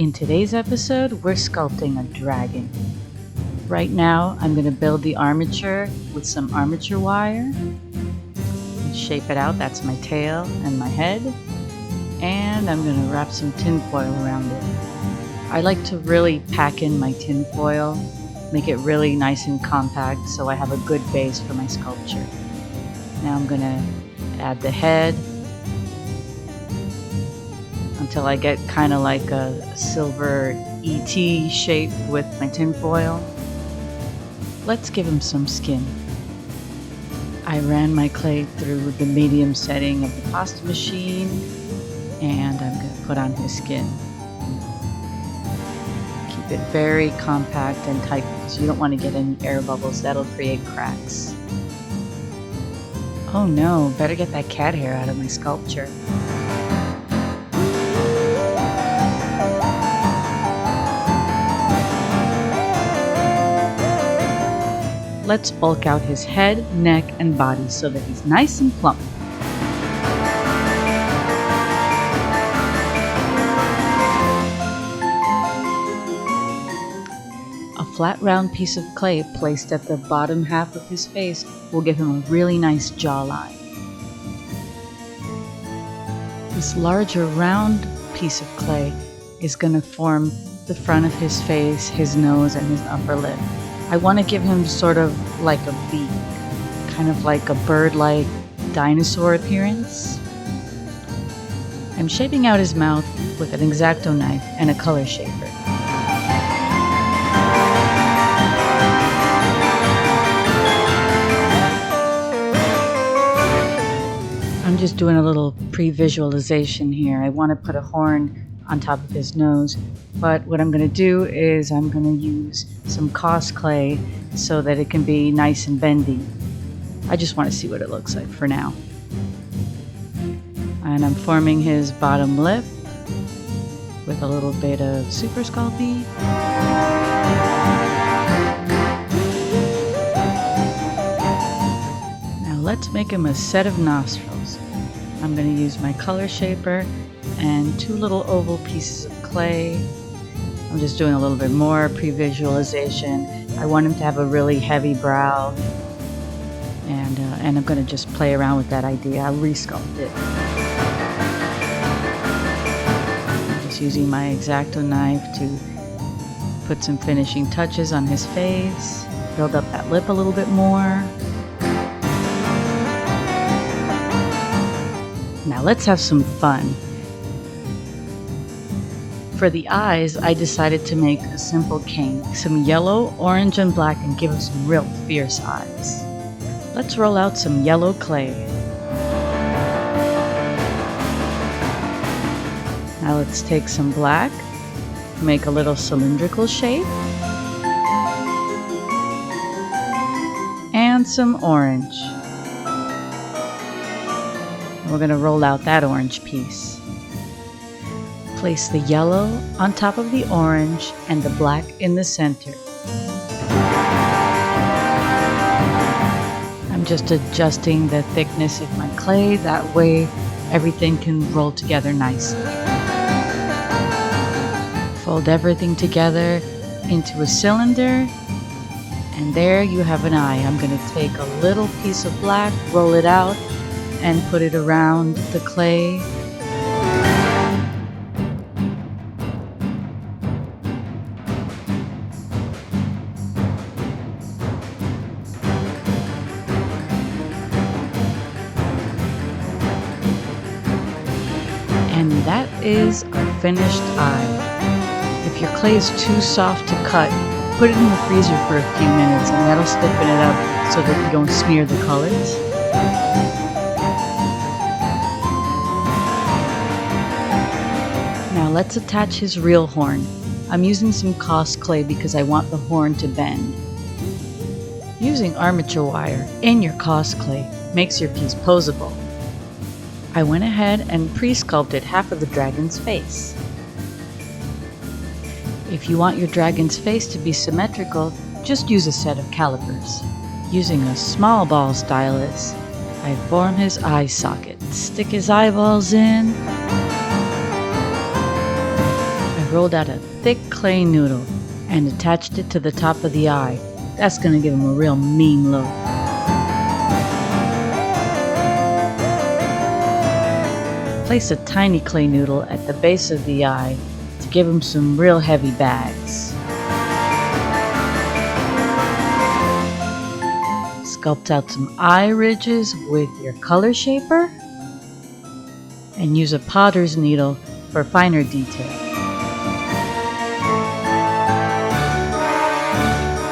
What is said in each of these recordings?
In today's episode, we're sculpting a dragon. Right now, I'm going to build the armature with some armature wire. Shape it out, that's my tail and my head. And I'm going to wrap some tin foil around it. I like to really pack in my tin foil, make it really nice and compact so I have a good base for my sculpture. Now I'm going to add the head until I get kind of like a silver ET shape with my tin foil. Let's give him some skin. I ran my clay through the medium setting of the pasta machine, and I'm going to put on his skin. Keep it very compact and tight because you don't want to get any air bubbles. That'll create cracks. Oh no, better get that cat hair out of my sculpture. Let's bulk out his head, neck, and body so that he's nice and plump. A flat round piece of clay placed at the bottom half of his face will give him a really nice jawline. This larger round piece of clay is going to form the front of his face, his nose, and his upper lip. I want to give him sort of like a beak, kind of like a bird-like dinosaur appearance. I'm shaping out his mouth with an X-Acto knife and a color shaper. I'm just doing a little pre-visualization here. I want to put a horn on top of his nose, but what I'm going to do is I'm going to use some Cosclay so that it can be nice and bendy. I just want to see what it looks like for now. And I'm forming his bottom lip with a little bit of Super Sculpey. Now let's make him a set of nostrils. I'm going to use my color shaper and two little oval pieces of clay. I'm just doing a little bit more pre-visualization. I want him to have a really heavy brow, and I'm going to just play around with that idea. I'll re-sculpt it. I'm just using my X-Acto knife to put some finishing touches on his face, build up that lip a little bit more. Now let's have some fun. For the eyes, I decided to make a simple cane, some yellow, orange, and black, and give it some real fierce eyes. Let's roll out some yellow clay. Now let's take some black, make a little cylindrical shape, and some orange. And we're going to roll out that orange piece. Place the yellow on top of the orange and the black in the center. I'm just adjusting the thickness of my clay, that way everything can roll together nicely. Fold everything together into a cylinder, and there you have an eye. I'm going to take a little piece of black, roll it out, and put it around the clay. And that is our finished eye. If your clay is too soft to cut, put it in the freezer for a few minutes and that'll stiffen it up so that you don't smear the colors. Now let's attach his real horn. I'm using some Cosclay because I want the horn to bend. Using armature wire in your Cosclay makes your piece posable. I went ahead and pre-sculpted half of the dragon's face. If you want your dragon's face to be symmetrical, just use a set of calipers. Using a small ball stylus, I form his eye socket, stick his eyeballs in. I rolled out a thick clay noodle and attached it to the top of the eye. That's going to give him a real mean look. Place a tiny clay noodle at the base of the eye to give him some real heavy bags. Sculpt out some eye ridges with your color shaper and use a potter's needle for finer detail.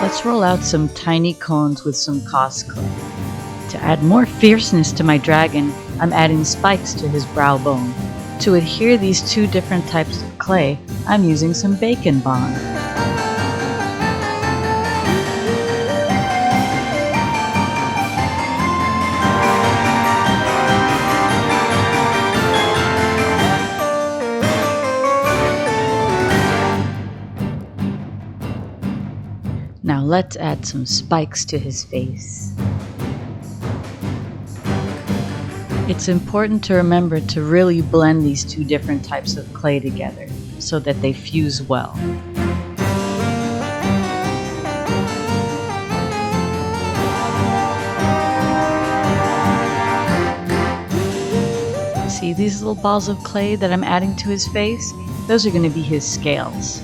Let's roll out some tiny cones with some Cosclay. To add more fierceness to my dragon, I'm adding spikes to his brow bone. To adhere these two different types of clay, I'm using some bacon bond. Now let's add some spikes to his face. It's important to remember to really blend these two different types of clay together so that they fuse well. See these little balls of clay that I'm adding to his face? Those are going to be his scales.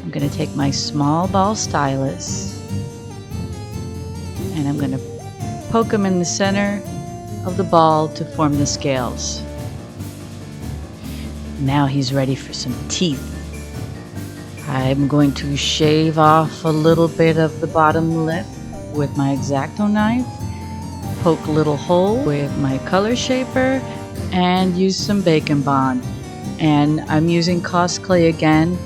I'm going to take my small ball stylus and I'm going to poke them in the center of the ball to form the scales. Now he's ready for some teeth. I'm going to shave off a little bit of the bottom lip with my X-Acto knife, poke a little hole with my color shaper, and use some bacon bond. And I'm using Cosclay again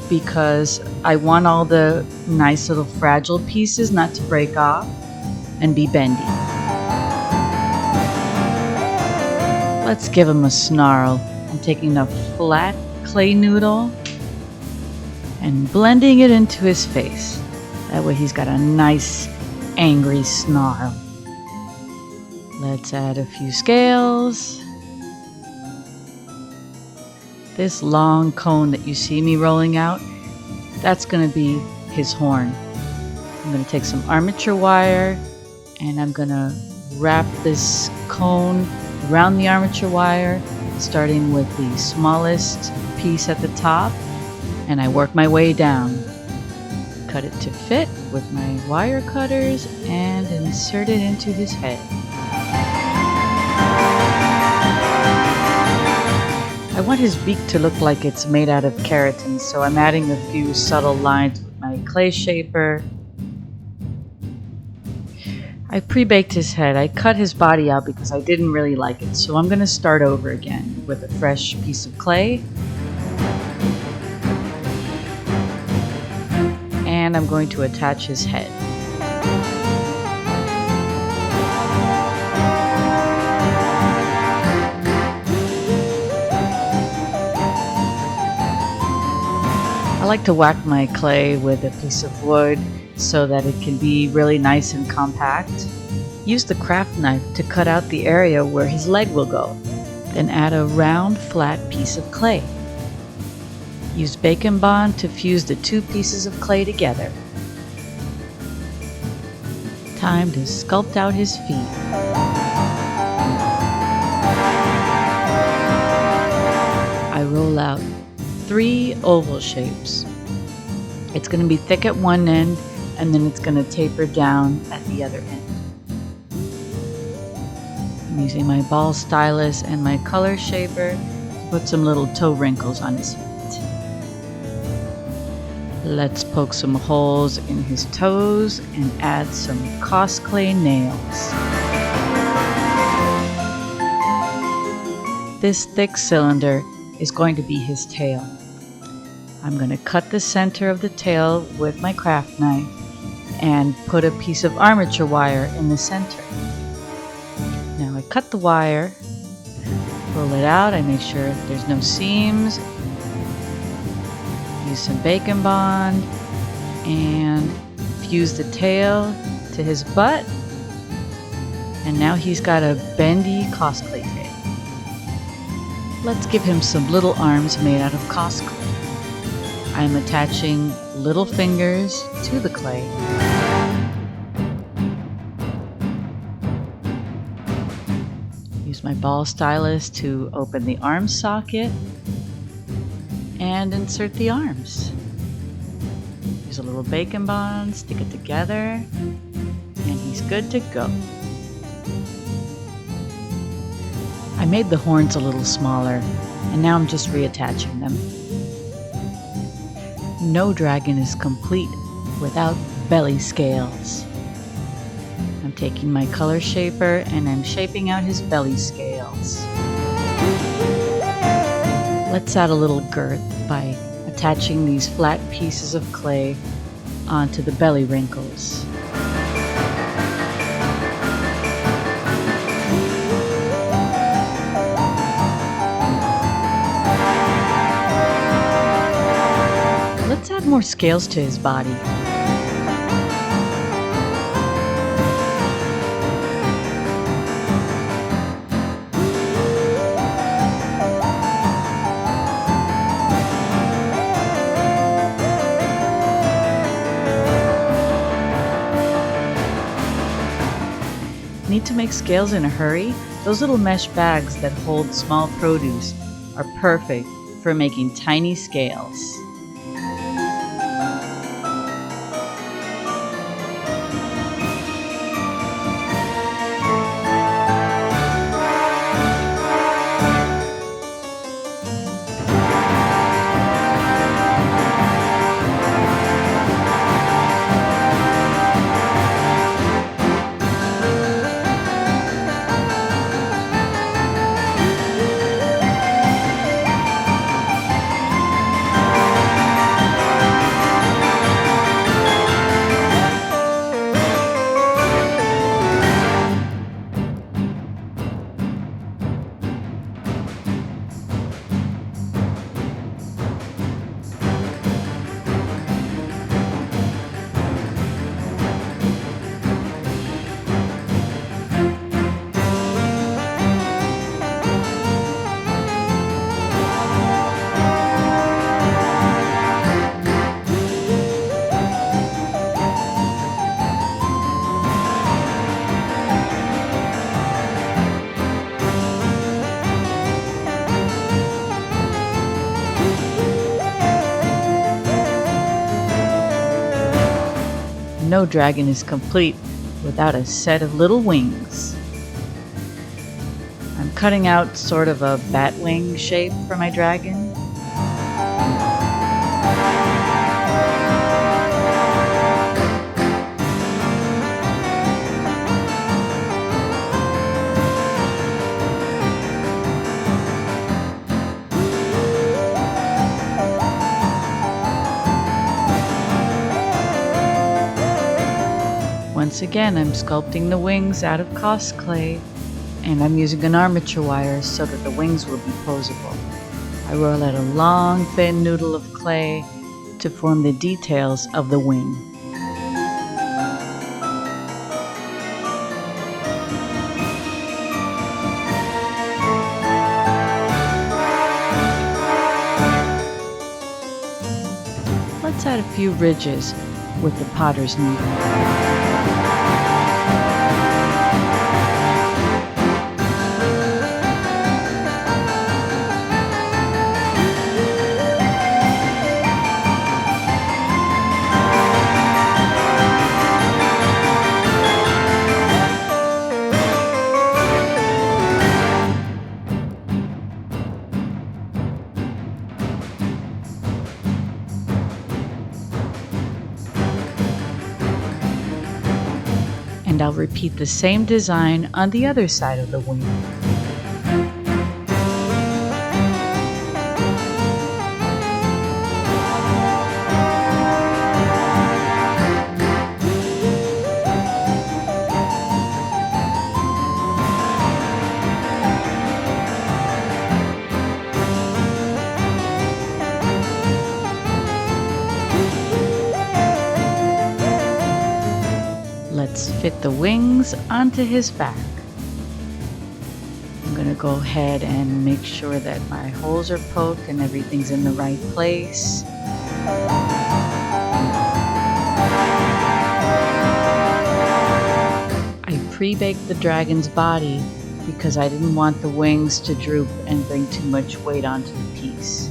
because I want all the nice little fragile pieces not to break off and be bendy. Let's give him a snarl. I'm taking a flat clay noodle and blending it into his face. That way he's got a nice angry snarl. Let's add a few scales. This long cone that you see me rolling out, that's going to be his horn. I'm going to take some armature wire and I'm going to wrap this cone around the armature wire, starting with the smallest piece at the top, and I work my way down. Cut it to fit with my wire cutters and insert it into his head. I want his beak to look like it's made out of keratin, so I'm adding a few subtle lines with my clay shaper. I pre-baked his head. I cut his body out because I didn't really like it, so I'm going to start over again with a fresh piece of clay. And I'm going to attach his head. I like to whack my clay with a piece of wood so that it can be really nice and compact. Use the craft knife to cut out the area where his leg will go. Then add a round, flat piece of clay. Use bacon bond to fuse the two pieces of clay together. Time to sculpt out his feet. I roll out 3 oval shapes. It's going to be thick at one end and then it's going to taper down at the other end. I'm using my ball stylus and my color shaper to put some little toe wrinkles on his feet. Let's poke some holes in his toes and add some Cosclay nails. This thick cylinder is going to be his tail. I'm going to cut the center of the tail with my craft knife and put a piece of armature wire in the center. Now I cut the wire, roll it out, I make sure there's no seams, use some bacon bond, and fuse the tail to his butt, and now he's got a bendy Cosclay tail. Let's give him some little arms made out of Cosclay. I'm attaching little fingers to the clay. Use my ball stylus to open the arm socket and insert the arms. Use a little bacon bond, stick it together, and he's good to go. I made the horns a little smaller, and now I'm just reattaching them. No dragon is complete without belly scales. I'm taking my color shaper and I'm shaping out his belly scales. Let's add a little girth by attaching these flat pieces of clay onto the belly wrinkles. Let's add more scales to his body. Need to make scales in a hurry? Those little mesh bags that hold small produce are perfect for making tiny scales. No dragon is complete without a set of little wings. I'm cutting out sort of a bat wing shape for my dragon. Once again, I'm sculpting the wings out of Cosclay, and I'm using an armature wire so that the wings will be posable. I roll out a long, thin noodle of clay to form the details of the wing. Let's add a few ridges with the potter's needle. And I'll repeat the same design on the other side of the wing. Let's fit the wings onto his back. I'm going to go ahead and make sure that my holes are poked and everything's in the right place. I pre-baked the dragon's body because I didn't want the wings to droop and bring too much weight onto the piece.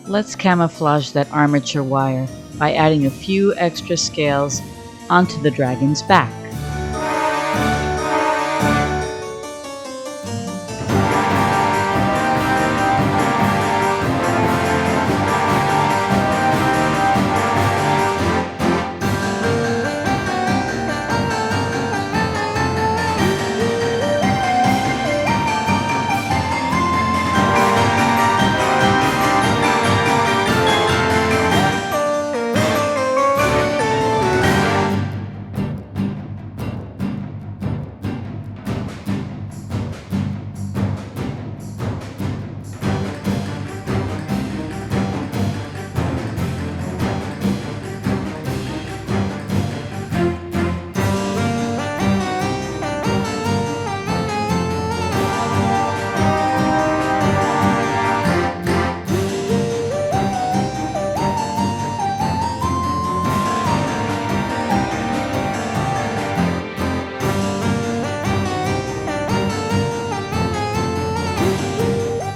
Let's camouflage that armature wire by adding a few extra scales onto the dragon's back.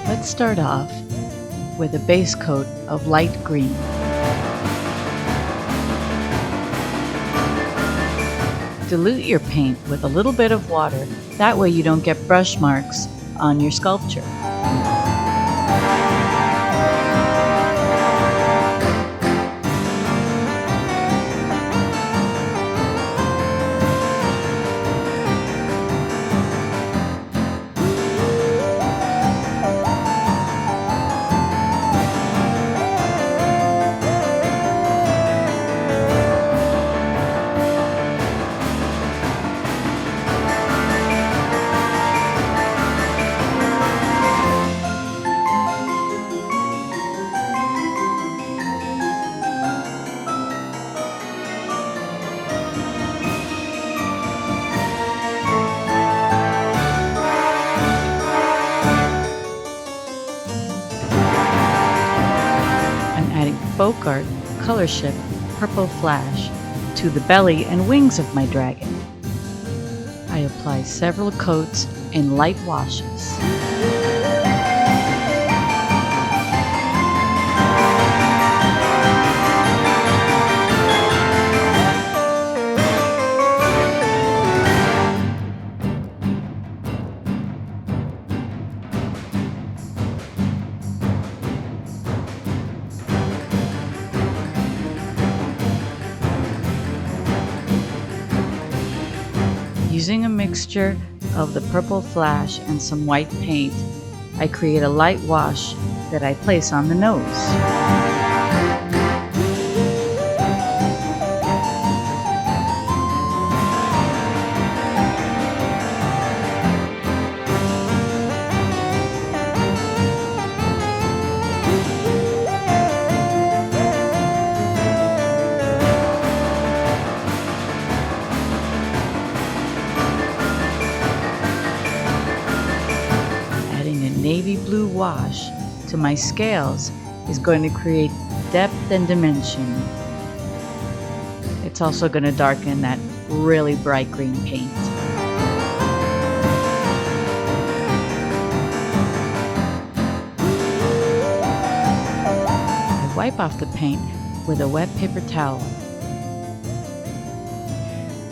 Let's start off with a base coat of light green. Dilute your paint with a little bit of water, that way you don't get brush marks on your sculpture. Folk Art Color Shift Purple Flash to the belly and wings of my dragon. I apply several coats in light washes. Using a mixture of the purple flash and some white paint, I create a light wash that I place on the nose. Navy blue wash to my scales is going to create depth and dimension. It's also going to darken that really bright green paint. I wipe off the paint with a wet paper towel,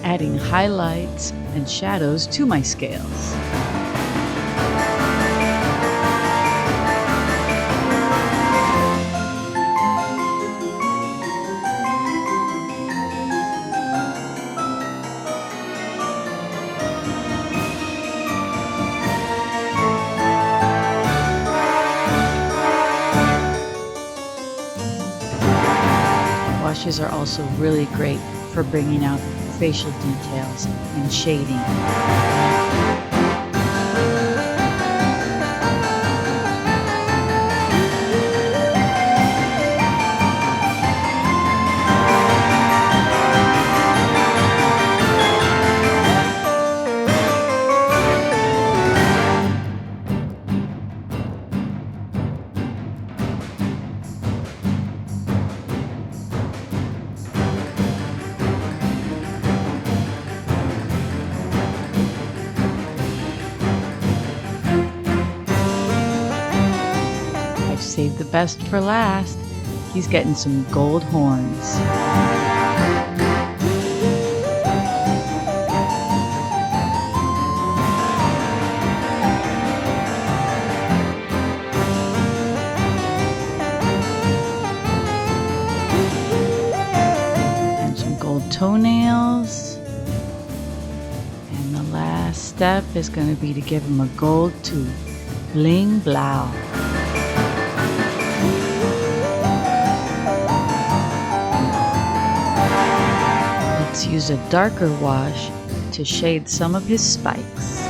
adding highlights and shadows to my scales. brushes are also really great for bringing out facial details and shading. Save the best for last. He's getting some gold horns. And some gold toenails. And the last step is going to be to give him a gold tooth. Bling blow. Let's use a darker wash to shade some of his spikes.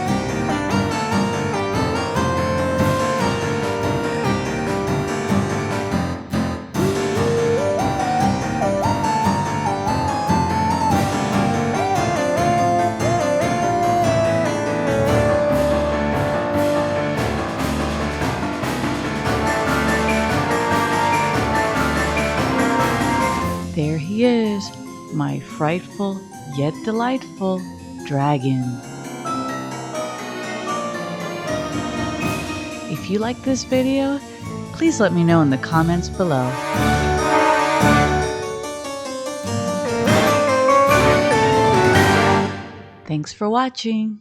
There he is, my frightful yet delightful dragon. If you like this video, please let me know in the comments below. Thanks for watching.